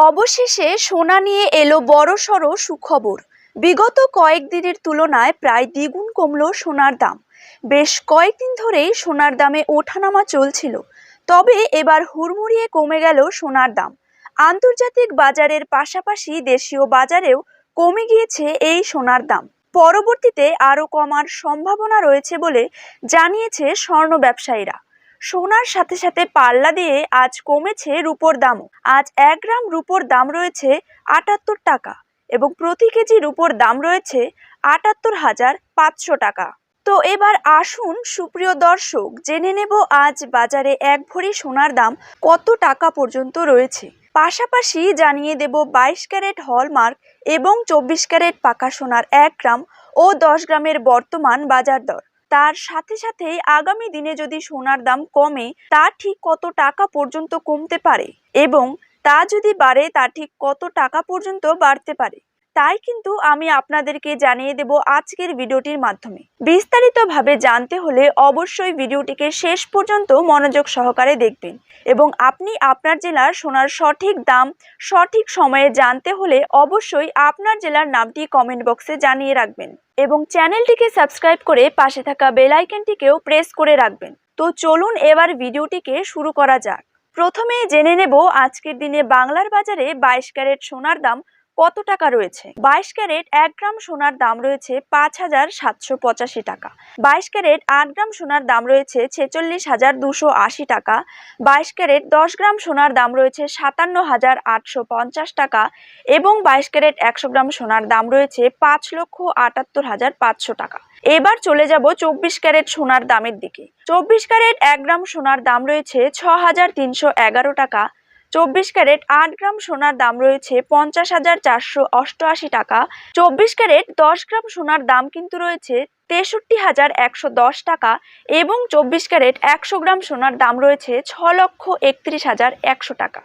অবশেষে সোনা নিয়ে এলো বড়সড় সুখবর। বিগত কয়েকদিনের তুলনায় প্রায় দ্বিগুণ কমলো সোনার দাম। বেশ কয়েকদিন ধরেই সোনার দামে ওঠানামা চলছিল, তবে এবার হুড়মুড়িয়ে কমে গেল সোনার দাম। আন্তর্জাতিক বাজারের পাশাপাশি দেশীয় বাজারেও কমে গিয়েছে এই সোনার দাম। পরবর্তীতে আরও কমার সম্ভাবনা রয়েছে বলে জানিয়েছে স্বর্ণ ব্যবসায়ীরা। সোনার সাথে সাথে পাল্লা দিয়ে আজ কমেছে রূপোর দামও। আজ 1 গ্রাম রূপোর দাম রয়েছে 78 টাকা এবং প্রতি কেজি রূপোর দাম রয়েছে 78,500 টাকা। তো এবার আসুন সুপ্রিয় দর্শক, জেনে নেব আজ বাজারে 1 ভরি সোনার দাম কত টাকা পর্যন্ত রয়েছে। পাশাপাশি জানিয়ে দেব 22 ক্যারেট হলমার্ক এবং 24 ক্যারেট পাকা সোনার 1 গ্রাম ও 10 গ্রামের বর্তমান বাজার দর। তার সাথে সাথেই আগামী দিনে যদি সোনার দাম কমে, তা ঠিক কত টাকা পর্যন্ত কমতে পারে এবং তা যদি বাড়ে, তা ঠিক কত টাকা পর্যন্ত বাড়তে পারে, তাই কিন্তু আমি আপনাদেরকে জানিয়ে দেব আজকের ভিডিওটির মাধ্যমে। বিস্তারিতভাবে জানতে হলে অবশ্যই ভিডিওটিকে শেষ পর্যন্ত মনোযোগ সহকারে দেখবেন এবং আপনি আপনার জেলার সোনার সঠিক দাম সঠিক সময়ে জানতে হলে অবশ্যই আপনার জেলার নামটি কমেন্ট বক্সে জানিয়ে রাখবেন এবং চ্যানেলটিকে সাবস্ক্রাইব করে পাশে থাকা বেল আইকনটিকেও প্রেস করে রাখবেন। তো চলুন এবার ভিডিওটিকে শুরু করা যাক। প্রথমে জেনে নেব আজকের দিনে বাংলার বাজারে 22 ক্যারেট সোনার দাম কত টাকা রয়েছে। 22 ক্যারেট 1 গ্রাম সোনার দাম রয়েছে 5,785 টাকা। 22 ক্যারেট 8 গ্রাম সোনার দাম রয়েছে 46,280 টাকা। 22 ক্যারেট 10 গ্রাম সোনার দাম রয়েছে 57,850 টাকা এবং 22 ক্যারেট 100 গ্রাম সোনার দাম রয়েছে 5,78,500 টাকা। এবার চলে যাব 24 ক্যারেট সোনার দামের দিকে। 24 ক্যারেট 1 গ্রাম সোনার দাম রয়েছে 6,311 টাকা। 24 ক্যারেট 8 গ্রাম সোনার দাম রয়েছে 50,488 টাকা। 24 ক্যারেট 10 গ্রাম সোনার দাম কিন্তু রয়েছে 63,110 টাকা এবং 24 ক্যারেট 100 গ্রাম সোনার দাম রয়েছে 6,31,100 টাকা।